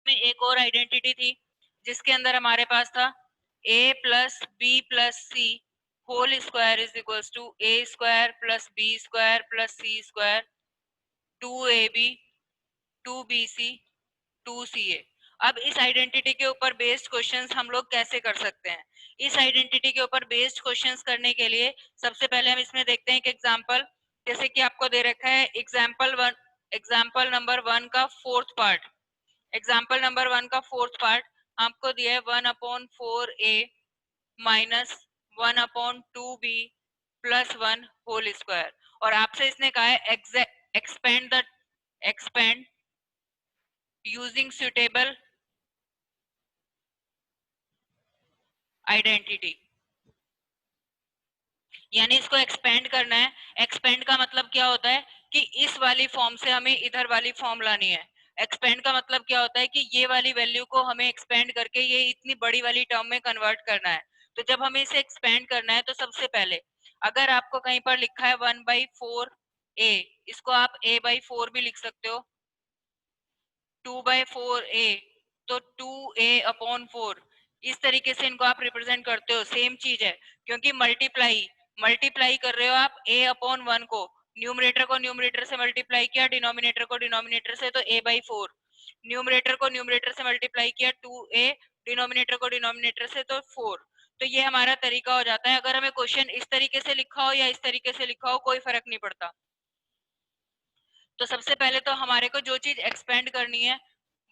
में एक और आइडेंटिटी थी जिसके अंदर हमारे पास था a plus B plus C whole square is equals to a square plus B square plus C square 2ab 2bc 2ca। अब इस आइडेंटिटी के ऊपर बेस्ड क्वेश्चंस हम लोग कैसे कर सकते हैं? इस आइडेंटिटी के ऊपर बेस्ड क्वेश्चंस करने के लिए सबसे पहले हम इसमें देखते हैं एक एग्जांपल, जैसे कि आपको दे रखा है एग्जांपल नंबर 1 का फोर्थ पार्ट। एग्जाम्पल नंबर 1 का फोर्थ पार्ट आपको दिया है 1/4a minus 1/2b plus 1 whole square, और आपसे इसने कहा है एक्सपेंड यूजिंग सुटेबल आइडेंटिटी, यानी इसको एक्सपेंड करना है। एक्सपेंड का मतलब क्या होता है कि इस वाली फॉर्म से हमें इधर वाली फॉर्म लानी है। एक्सपेंड का मतलब क्या होता है कि ये वाली वैल्यू को हमें एक्सपेंड करके ये इतनी बड़ी वाली टर्म में कन्वर्ट करना है। तो जब हमें इसे एक्सपेंड करना है तो सबसे पहले अगर आपको कहीं पर लिखा है 1/4a, इसको आप a/4 भी लिख सकते हो। 2/4a तो 2a/4, इस तरीके से इनको आप रिप्रेजेंट करते हो। सेम चीज है, क्योंकि मल्टीप्लाई कर रहे हो आप a/1 को, न्यूमरेटर को न्यूमरेटर से मल्टीप्लाई किया, डिनोमिनेटर को डिनोमिनेटर से, तो a/4। न्यूमरेटर को न्यूमरेटर से मल्टीप्लाई किया 2a, डिनोमिनेटर को डिनोमिनेटर से, तो 4। तो ये हमारा तरीका हो जाता है। अगर हमें क्वेश्चन इस तरीके से लिखा हो या इस तरीके से लिखा हो कोई फर्क नहीं पड़ता। तो सबसे पहले तो हमारे को जो चीज एक्सपेंड करनी है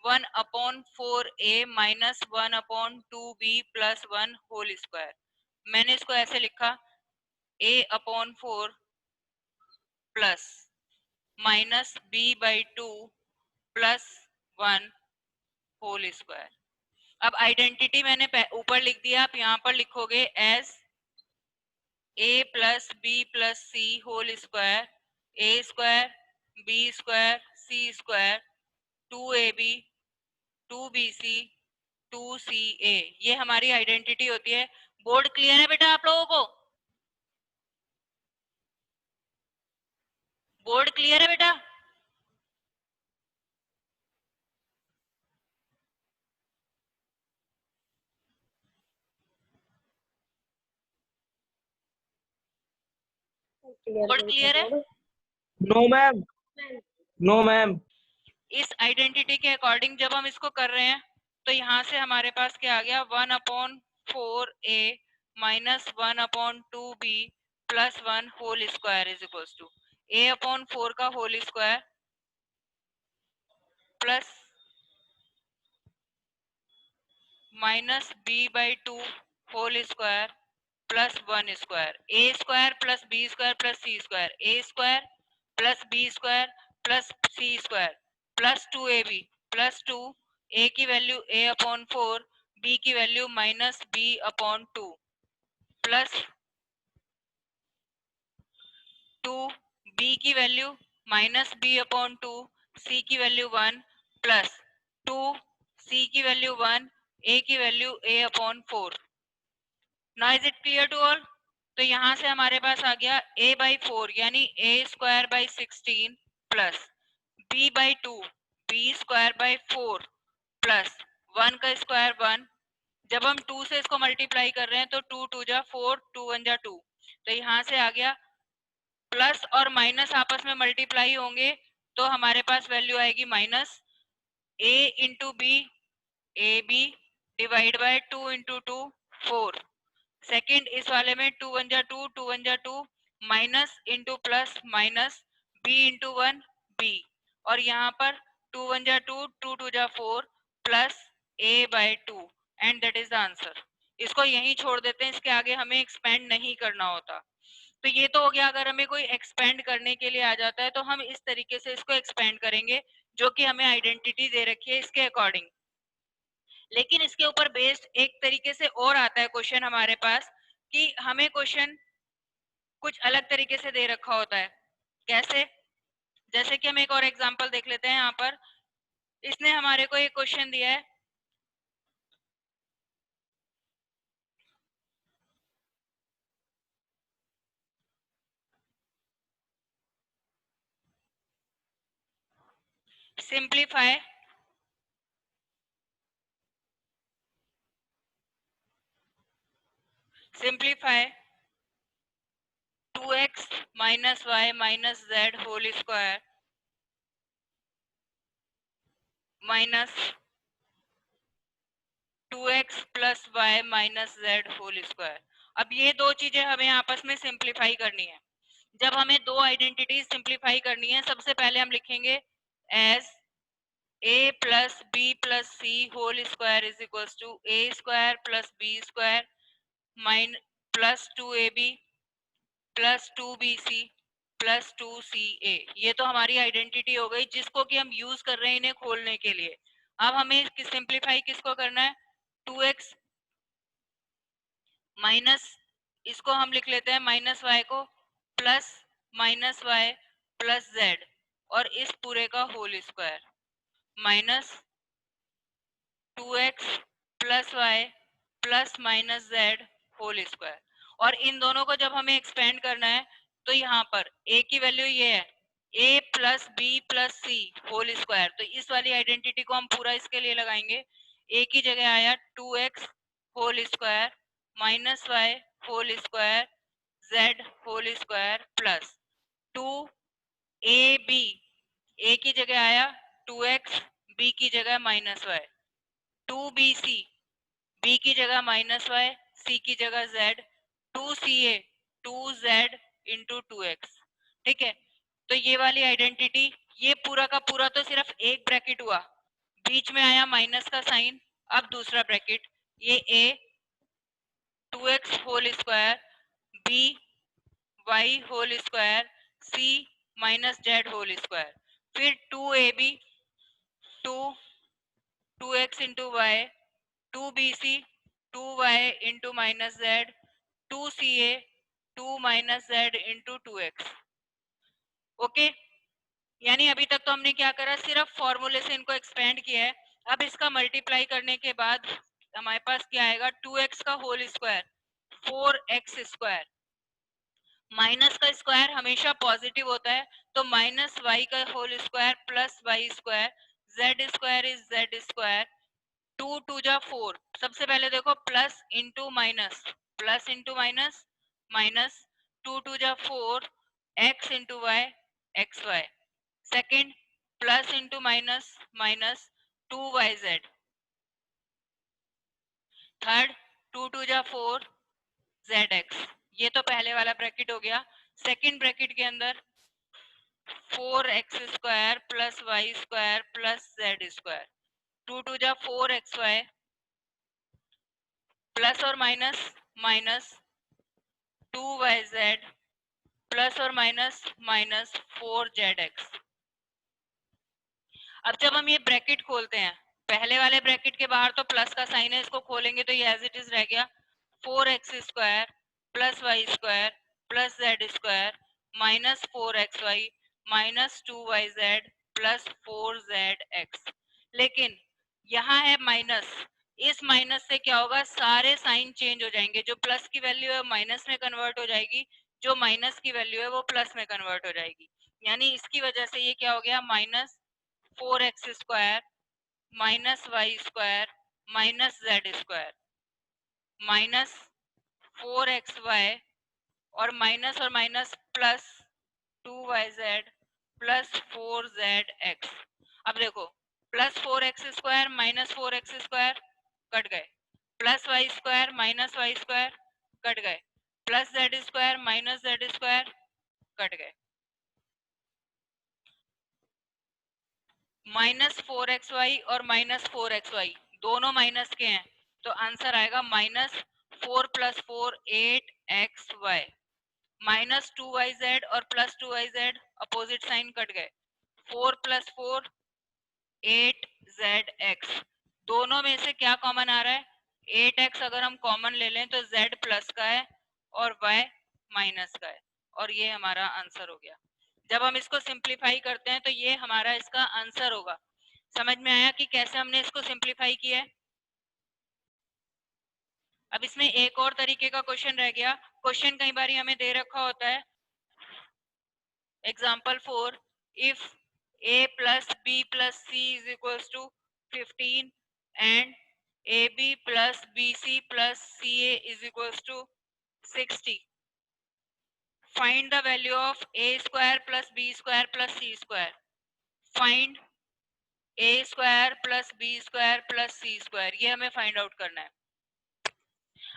1/4a minus 1/2b plus 1 whole square, मैंने इसको ऐसे लिखा a/4 plus minus b/2 plus 1 whole square. अब आइडेंटिटी मैंने ऊपर लिख दिया, आप यहाँ पर लिखोगे as a plus B plus C whole square, a square b square c square 2ab 2bc 2ca, ये हमारी आइडेंटिटी होती है। बोर्ड क्लियर है बेटा आप लोगों को? बोर्ड क्लियर है बेटा? बोर्ड क्लियर है? No ma'am, no ma'am. इस आइडेंटिटी के अकॉर्डिंग जब हम इसको कर रहे हैं तो यहाँ से हमारे पास क्या आ गया 1/4a minus 1/2b plus 1 whole square is equals to a/4 का whole square plus minus b/2 whole square plus 1 square, a square plus b square plus c square, a square plus b square plus c square plus 2ab plus 2, a की value a/4, b की value minus b/2 plus 2, b की value minus b/2, c की value 1 plus 2, c की value 1, a की value a/4। Now is it clear to all? तो यहाँ से हमारे पास आ गया a/4 यानी a square by 16 plus b/2 b square by 4 plus 1 का स्क्वायर 1। जब हम 2 से इसको मल्टीप्लाई कर रहे हैं तो 2 2 जा 4, 2 1 जा 2, तो यहाँ से आ गया प्लस और माइनस आपस में मल्टीप्लाई होंगे तो हमारे पास वैल्यू आएगी minus a into B, A B divide by 2 into 2 4। Second इस वाले में 2 1 जा 2, 2 1 जा 2 minus into plus minus b into 1 b, और यहाँ पर 2 1 जा 2, 2 2 जा 4 plus a/2 and that is the answer. इसको यहीं छोड़ देते हैं, इसके आगे हमें एक्सपेंड नहीं करना होता। तो ये तो हो गया, अगर हमें कोई एक्सपेंड करने के लिए आ जाता है तो हम इस तरीके से इसको एक्सपेंड करेंगे जो कि हमें आइडेंटिटी दे रखी है इसके अकॉर्डिंग। लेकिन इसके ऊपर बेस्ड एक तरीके से और आता है क्वेश्चन हमारे पास कि हमें क्वेश्चन कुछ अलग तरीके से दे रखा होता है। कैसे? जैसे कि हम एक और एग्जांपल देख लेते हैं। यहाँ पर इसने हमारे को एक क्वेश्चन दिया है simplify simplify 2x minus y minus z whole square minus 2x plus y minus z whole square। अब ये दो चीजें हमें आपस में सिंप्लीफाई करनी है। जब हमें दो आइडेंटिटीज सिंप्लीफाई करनी है, सबसे पहले हम लिखेंगे as a plus b plus c whole square is equals to a square plus b square minus plus 2ab plus 2bc plus 2ca। ये तो हमारी आइडेंटिटी हो गई जिसको कि हम यूज कर रहे हैं इन्हें खोलने के लिए। अब हमें सिंप्लीफाई किसको करना है, 2x माइनस, इसको हम लिख लेते हैं माइनस वाई को, plus minus Y plus Z, और इस पूरे का whole square minus 2x plus Y plus minus Z whole square. और इन दोनों को जब हमें एक्सपेंड करना है तो यहाँ पर a की वैल्यू ये है a plus B plus C whole square, तो इस वाली आइडेंटिटी को हम पूरा इसके लिए लगाएंगे। a की जगह आया 2x whole square minus Y whole square z whole square plus 2ab, a की जगह आया 2x, b की जगह माइनस वाई, 2bc, b की जगह माइनस वाई, c की जगह z, 2ca 2z into 2x। ठीक है, तो ये वाली आइडेंटिटी, ये पूरा का पूरा तो सिर्फ एक ब्रैकेट हुआ, बीच में आया माइनस का साइन। अब दूसरा ब्रैकेट, ये a 2x whole square b y whole square c minus Z whole square, फिर 2ab 2x into Y, 2bc 2y into minus Z, 2ca 2 minus Z into 2x। Okay, यानी अभी तक तो हमने क्या करा, सिर्फ फॉर्मूले से इनको एक्सपेंड किया है। अब इसका मल्टीप्लाई करने के बाद हमारे पास क्या आएगा, 2x का whole square 4x square, minus का स्क्वायर हमेशा पॉजिटिव होता है, तो माइनस वाई का whole square plus Y square, Z square is Z square, 2 two जा 4, सबसे पहले देखो plus into minus, plus into minus minus, 2 two जा 4 X into Y X Y, second plus into minus minus 2yz, third 2 two जा 4 zx। ये तो पहले वाला ब्रैकेट हो गया। सेकेंड ब्रैकेट के अंदर 4x square plus Y square plus Z square, 2 two जा 4xy प्लस और माइनस माइनस 2yz प्लस और माइनस माइनस 4zx। अब जब हम ये ब्रैकेट खोलते हैं, पहले वाले ब्रैकेट के बाहर तो प्लस का साइन है, इसको खोलेंगे तो ये एज इट इज रह गया 4x square plus Y square plus Z square minus 4xy minus 2yz plus 4zx। लेकिन यहाँ है माइनस, इस माइनस से क्या होगा, सारे साइन चेंज हो जाएंगे, जो प्लस की वैल्यू है माइनस में कन्वर्ट हो जाएगी, जो माइनस की वैल्यू है वो प्लस में कन्वर्ट हो जाएगी। यानी इसकी वजह से ये क्या हो गया, minus 4x square minus Y square minus Z square minus 4xy और minus plus 2yz plus 4zx। अब देखो plus 4x square minus 4x square कट गए, plus Y square minus Y square कट गए, plus Z square minus Z square कट गए, minus 4xy और माइनस 4xy दोनों माइनस के हैं, तो आंसर आएगा minus 4 plus 4 8xy, minus 2yz और plus 2yz opposite sign cut गए, 4 प्लस 4 8zx। दोनों में से क्या कॉमन आ रहा है, 8x अगर हम कॉमन ले लें तो z प्लस का है और y माइनस का है, और ये हमारा आंसर हो गया। जब हम इसको सिंप्लीफाई करते हैं तो ये हमारा इसका आंसर होगा। समझ में आया कि कैसे हमने इसको सिंप्लीफाई किया है। अब इसमें एक और तरीके का क्वेश्चन रह गया। क्वेश्चन कई बार हमें दे रखा होता है, example 4, if a plus b plus c is equals to 15 and ab plus bc plus ca is equals to 60. Find the value of a square plus b square plus c square. Find a square plus b square plus c square. ये हमें find out करना है.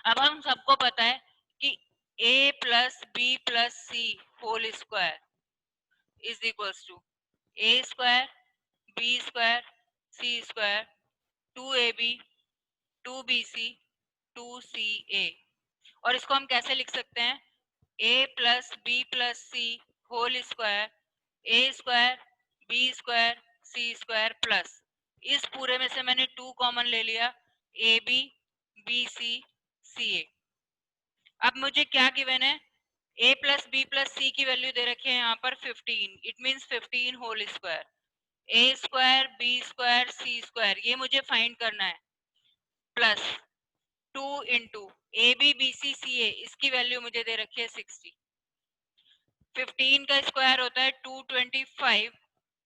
अब हम सबको पता है कि a plus B plus C whole square is equals to a square b square c square 2ab 2bc 2ca. और इसको हम कैसे लिख सकते हैं? a plus B plus C whole square a square b square c square plus, इस पूरे में से मैंने 2 कॉमन ले लिया, ए बी बी सी सी ए. अब मुझे क्या गिवन है? a plus B plus C की वैल्यू दे रखी है यहाँ पर 15. It means 15 whole square. a square B square C square ये मुझे फाइंड करना है. Plus 2 into A B B C C A, इसकी वैल्यू मुझे दे रखी है 60. 15 का स्क्वायर होता है 225.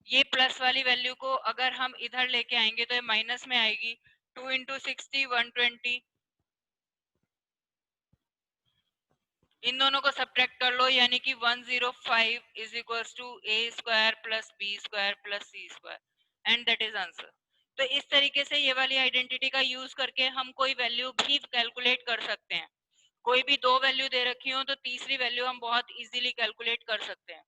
ये प्लस वाली वैल्यू को अगर हम इधर लेके आएंगे तो ये माइनस में आएगी. 2 इंटू 60 120. इन दोनों को सब्ट्रैक्ट कर लो, यानी कि 105 is equals to A square plus B square plus C square, and that is answer. तो इस तरीके से ये वाली आइडेंटिटी का यूज करके हम कोई वैल्यू भी कैलकुलेट कर सकते हैं. कोई भी 2 वैल्यू दे रखी हो तो तीसरी वैल्यू हम बहुत इजीली कैलकुलेट कर सकते हैं.